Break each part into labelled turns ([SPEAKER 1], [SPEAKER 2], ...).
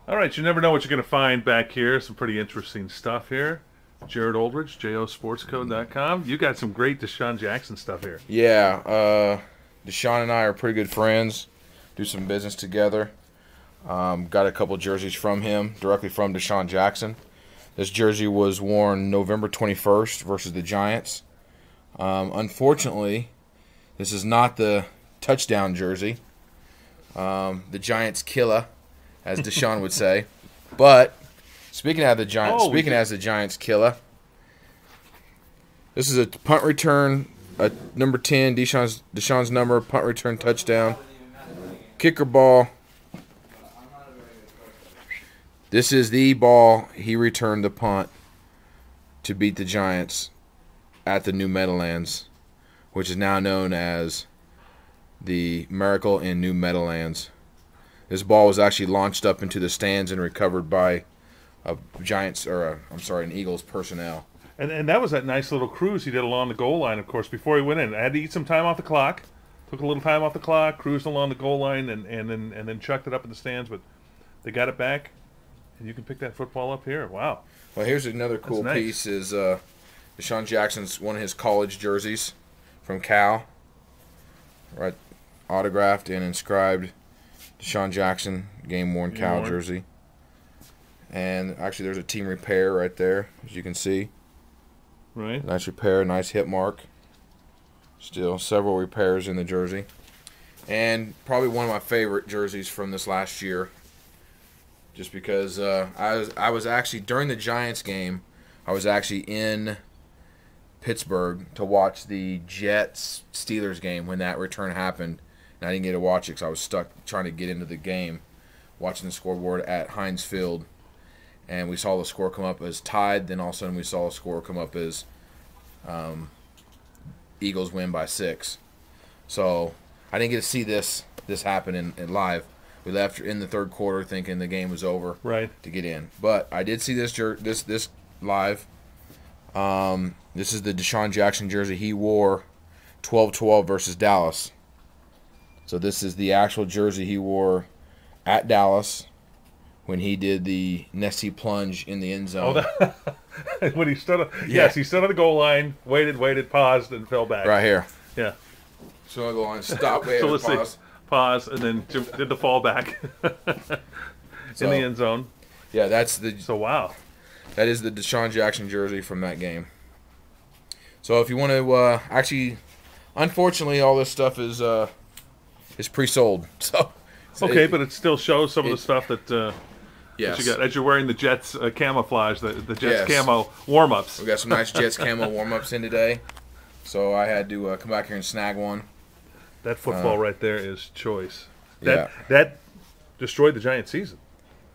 [SPEAKER 1] All right, you never know what you're going to find back here. Some pretty interesting stuff here. Jared Oldridge, josportscode.com. You got some great DeSean Jackson stuff here.
[SPEAKER 2] Yeah, DeSean and I are pretty good friends. Do some business together. Got a couple jerseys from him, directly from DeSean Jackson. This jersey was worn November 21st versus the Giants. Unfortunately, this is not the touchdown jersey. The Giants killer, as DeSean would say. But speaking as the Giants killer, this is a punt return, number 10, DeSean's number, punt return touchdown, kicker ball. This is the ball he returned the punt to beat the Giants at the New Meadowlands, which is now known as the Miracle in New Meadowlands. This ball was actually launched up into the stands and recovered by an Eagles personnel.
[SPEAKER 1] And that was that nice little cruise he did along the goal line, of course, before he went in. I had to eat some time off the clock. Took a little time off the clock, cruised along the goal line, and then chucked it up in the stands. But they got it back, and you can pick that football up here. Wow.
[SPEAKER 2] Well, here's another cool piece. Is DeSean Jackson's one of his college jerseys from Cal. Right, autographed and inscribed DeSean Jackson, game-worn Cal jersey. And actually there's a team repair right there, as you can see.
[SPEAKER 1] Right.
[SPEAKER 2] Nice repair, nice hit mark. Still several repairs in the jersey. And probably one of my favorite jerseys from this last year. Just because I was actually, during the Giants game, I was actually in Pittsburgh to watch the Jets-Steelers game when that return happened. And I didn't get to watch it because I was stuck trying to get into the game, watching the scoreboard at Heinz Field. And we saw the score come up as tied. Then all of a sudden we saw the score come up as Eagles win by 6. So I didn't get to see this happen in live. We left in the third quarter thinking the game was over to get in. But I did see this live. This is the DeSean Jackson jersey he wore 12-12 versus Dallas. So this is the actual jersey he wore at Dallas when he did the Nessie plunge in the end zone.
[SPEAKER 1] Oh, when he stood, he stood on the goal line, waited, paused, and fell back.
[SPEAKER 2] Right here.
[SPEAKER 1] Yeah.
[SPEAKER 2] So I go on, stop, wait,
[SPEAKER 1] so let's
[SPEAKER 2] pause.
[SPEAKER 1] Pause, and then did the fall back in the end zone.
[SPEAKER 2] Yeah, that's the.
[SPEAKER 1] So wow.
[SPEAKER 2] That is the DeSean Jackson jersey from that game. So if you want to, actually, unfortunately, all this stuff is pre-sold. So
[SPEAKER 1] okay, but it still shows some of the stuff that
[SPEAKER 2] yes.
[SPEAKER 1] that you got as you're wearing the Jets camouflage, the Jets camo warm-ups.
[SPEAKER 2] We got some nice Jets camo warm-ups in today, so I had to come back here and snag one.
[SPEAKER 1] That football right there is choice. That destroyed the Giants' season.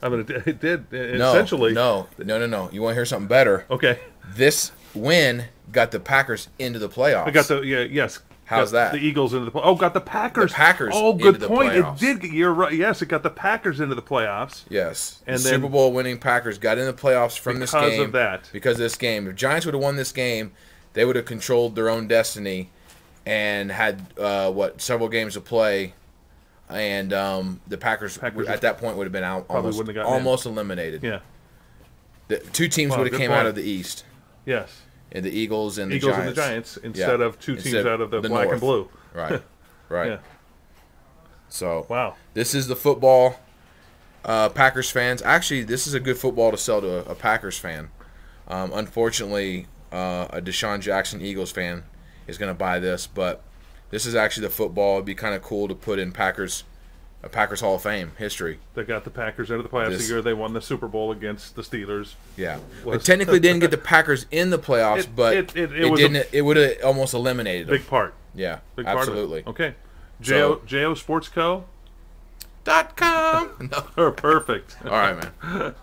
[SPEAKER 1] I mean, it did essentially.
[SPEAKER 2] No. You want to hear something better?
[SPEAKER 1] Okay.
[SPEAKER 2] This win got the Packers into the playoffs.
[SPEAKER 1] I got the yes.
[SPEAKER 2] How's that?
[SPEAKER 1] The Eagles into the playoffs. Oh, got the Packers.
[SPEAKER 2] The Packers.
[SPEAKER 1] Oh, good
[SPEAKER 2] into
[SPEAKER 1] point.
[SPEAKER 2] The playoffs.
[SPEAKER 1] It did. You're right. Yes, it got the Packers into the playoffs.
[SPEAKER 2] Yes.
[SPEAKER 1] And
[SPEAKER 2] the
[SPEAKER 1] then,
[SPEAKER 2] Super Bowl winning Packers got in the playoffs from this game
[SPEAKER 1] because of that.
[SPEAKER 2] Because of this game. If Giants would have won this game, they would have controlled their own destiny and had several games to play. And the Packers at that point would have been out almost eliminated.
[SPEAKER 1] Yeah.
[SPEAKER 2] The two teams would have came out of the East.
[SPEAKER 1] Yes.
[SPEAKER 2] And the Eagles and the
[SPEAKER 1] Giants instead of two teams out of the black
[SPEAKER 2] North.
[SPEAKER 1] and blue.
[SPEAKER 2] Right.
[SPEAKER 1] Yeah.
[SPEAKER 2] So
[SPEAKER 1] wow.
[SPEAKER 2] This is the football Packers fans. Actually, this is a good football to sell to a Packers fan. Unfortunately, a DeSean Jackson Eagles fan is going to buy this, but this is actually the football. It'd be kind of cool to put in Packers Hall of Fame history.
[SPEAKER 1] They got the Packers out of the playoffs the year they won the Super Bowl against the Steelers.
[SPEAKER 2] Yeah, it technically didn't get the Packers in the playoffs, but it would have almost eliminated them.
[SPEAKER 1] Big part.
[SPEAKER 2] Yeah,
[SPEAKER 1] big
[SPEAKER 2] absolutely.
[SPEAKER 1] Part of it. Okay, josportsco.com.
[SPEAKER 2] .com.
[SPEAKER 1] No. Perfect.
[SPEAKER 2] All right, man.